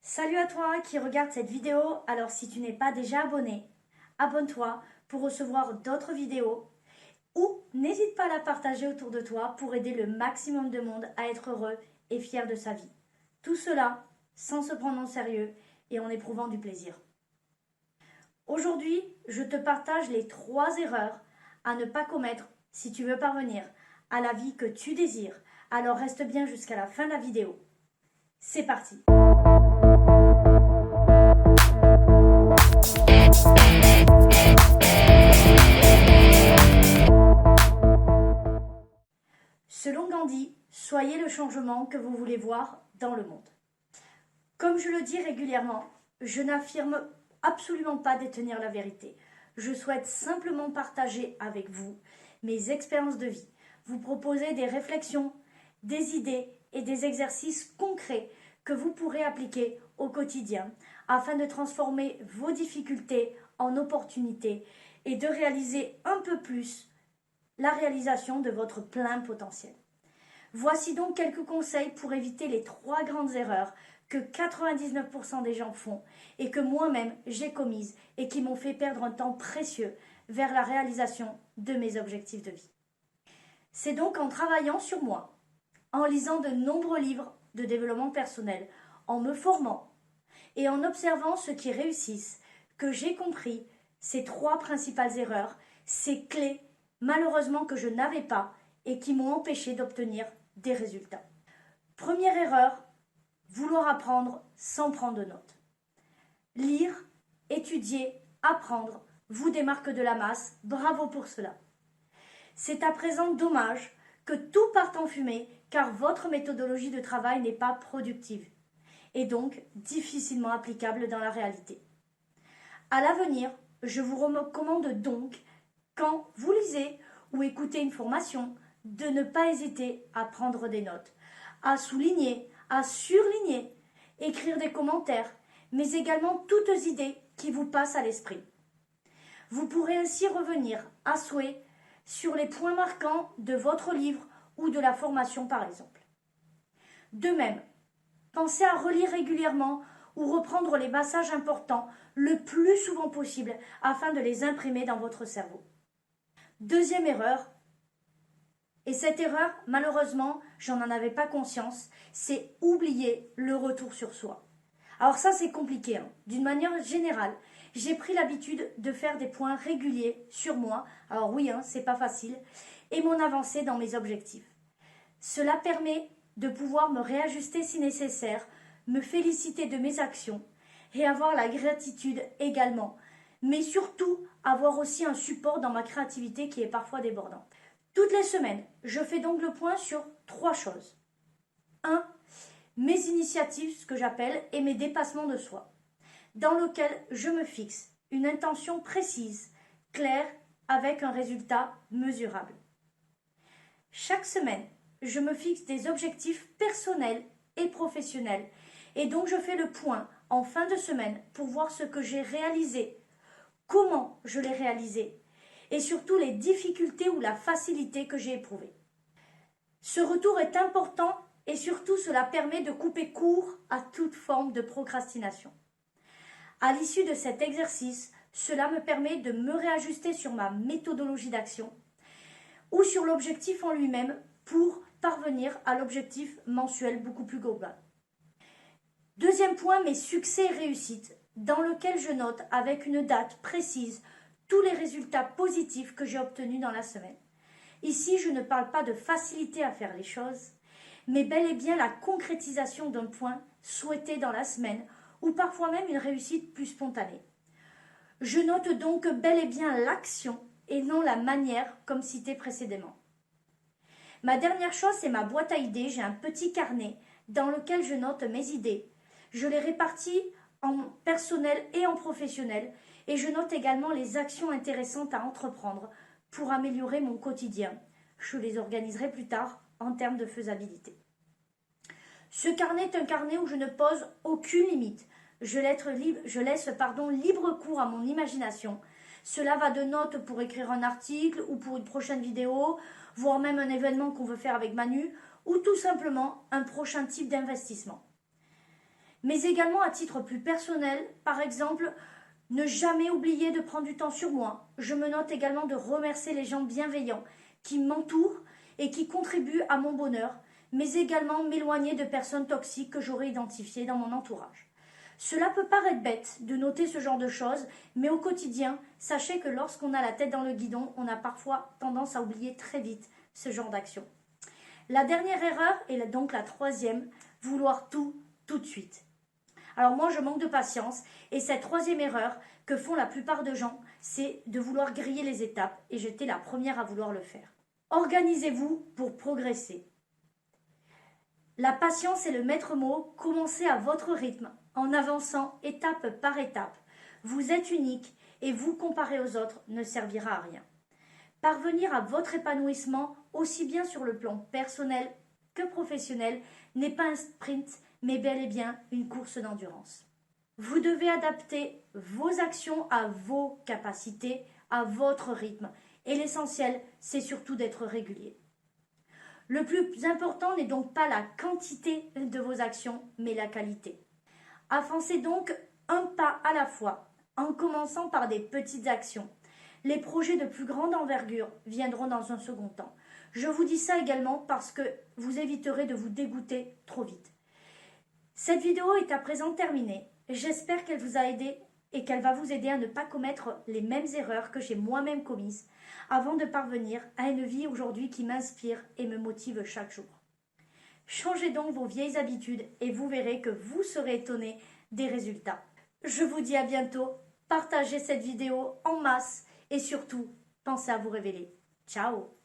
Salut à toi qui regarde cette vidéo. Alors si tu n'es pas déjà abonné, abonne-toi pour recevoir d'autres vidéos ou n'hésite pas à la partager autour de toi pour aider le maximum de monde à être heureux et fier de sa vie. Tout cela sans se prendre au sérieux et en éprouvant du plaisir. Aujourd'hui, je te partage les 3 erreurs à ne pas commettre si tu veux parvenir à la vie que tu désires. Alors reste bien jusqu'à la fin de la vidéo. C'est parti! Selon Gandhi, soyez le changement que vous voulez voir dans le monde. Comme je le dis régulièrement, je n'affirme absolument pas détenir la vérité. Je souhaite simplement partager avec vous mes expériences de vie, vous proposer des réflexions, des idées et des exercices concrets que vous pourrez appliquer au quotidien afin de transformer vos difficultés en opportunités et de réaliser un peu plus la réalisation de votre plein potentiel. Voici donc quelques conseils pour éviter les 3 grandes erreurs que 99% des gens font et que moi-même j'ai commises et qui m'ont fait perdre un temps précieux vers la réalisation de mes objectifs de vie. C'est donc en travaillant sur moi, en lisant de nombreux livres de développement personnel, en me formant et en observant ceux qui réussissent que j'ai compris ces 3 principales erreurs, ces clés malheureusement que je n'avais pas et qui m'ont empêché d'obtenir des résultats. Première erreur, vouloir apprendre sans prendre de notes. Lire, étudier, apprendre vous démarque de la masse, bravo pour cela. C'est à présent dommage que tout parte en fumée car votre méthodologie de travail n'est pas productive et donc difficilement applicable dans la réalité. À l'avenir, je vous recommande donc, quand vous lisez ou écoutez une formation, de ne pas hésiter à prendre des notes, à souligner, à surligner, écrire des commentaires, mais également toutes idées qui vous passent à l'esprit. Vous pourrez ainsi revenir à souhait sur les points marquants de votre livre ou de la formation par exemple. De même, pensez à relire régulièrement ou reprendre les passages importants le plus souvent possible afin de les imprimer dans votre cerveau. Deuxième erreur, et cette erreur, malheureusement, j'en avais pas conscience, c'est oublier le retour sur soi. Alors ça, c'est compliqué. D'une manière générale, j'ai pris l'habitude de faire des points réguliers sur moi. Alors oui, c'est pas facile. Et mon avancée dans mes objectifs. Cela permet de pouvoir me réajuster si nécessaire, me féliciter de mes actions et avoir la gratitude également. Mais surtout, avoir aussi un support dans ma créativité qui est parfois débordante. Toutes les semaines, je fais donc le point sur 3 choses. 1. Mes initiatives, ce que j'appelle, et mes dépassements de soi, dans lequel je me fixe une intention précise, claire, avec un résultat mesurable. Chaque semaine, je me fixe des objectifs personnels et professionnels, et donc je fais le point en fin de semaine pour voir ce que j'ai réalisé, comment je l'ai réalisé, et surtout les difficultés ou la facilité que j'ai éprouvée. Ce retour est important et surtout cela permet de couper court à toute forme de procrastination. À l'issue de cet exercice, cela me permet de me réajuster sur ma méthodologie d'action ou sur l'objectif en lui-même pour parvenir à l'objectif mensuel beaucoup plus global. Deuxième point, mes succès et réussites, dans lequel je note avec une date précise tous les résultats positifs que j'ai obtenus dans la semaine. Ici, je ne parle pas de facilité à faire les choses, mais bel et bien la concrétisation d'un point souhaité dans la semaine, ou parfois même une réussite plus spontanée. Je note donc bel et bien l'action et non la manière comme cité précédemment. Ma dernière chose, c'est ma boîte à idées. J'ai un petit carnet dans lequel je note mes idées. Je les répartis en personnel et en professionnel et je note également les actions intéressantes à entreprendre pour améliorer mon quotidien. Je les organiserai plus tard en termes de faisabilité. Ce carnet est un carnet où je ne pose aucune limite. Je laisse libre cours à mon imagination. Cela va de notes pour écrire un article ou pour une prochaine vidéo, voire même un événement qu'on veut faire avec Manu, ou tout simplement un prochain type d'investissement. Mais également à titre plus personnel, par exemple, ne jamais oublier de prendre du temps sur moi. Je me note également de remercier les gens bienveillants qui m'entourent et qui contribuent à mon bonheur, mais également m'éloigner de personnes toxiques que j'aurais identifiées dans mon entourage. Cela peut paraître bête de noter ce genre de choses, mais au quotidien, sachez que lorsqu'on a la tête dans le guidon, on a parfois tendance à oublier très vite ce genre d'action. La dernière erreur, et donc la troisième, vouloir tout de suite. Alors moi, je manque de patience, et cette troisième erreur que font la plupart de gens, c'est de vouloir griller les étapes, et j'étais la première à vouloir le faire. Organisez-vous pour progresser. La patience est le maître mot, commencez à votre rythme, en avançant étape par étape. Vous êtes unique et vous comparer aux autres ne servira à rien. Parvenir à votre épanouissement, aussi bien sur le plan personnel que professionnel, n'est pas un sprint, mais bel et bien une course d'endurance. Vous devez adapter vos actions à vos capacités, à votre rythme. Et l'essentiel, c'est surtout d'être régulier. Le plus important n'est donc pas la quantité de vos actions, mais la qualité. Avancez donc un pas à la fois, en commençant par des petites actions. Les projets de plus grande envergure viendront dans un second temps. Je vous dis ça également parce que vous éviterez de vous dégoûter trop vite. Cette vidéo est à présent terminée. J'espère qu'elle vous a aidé et qu'elle va vous aider à ne pas commettre les mêmes erreurs que j'ai moi-même commises avant de parvenir à une vie aujourd'hui qui m'inspire et me motive chaque jour. Changez donc vos vieilles habitudes et vous verrez que vous serez étonné des résultats. Je vous dis à bientôt, partagez cette vidéo en masse et surtout, pensez à vous révéler. Ciao!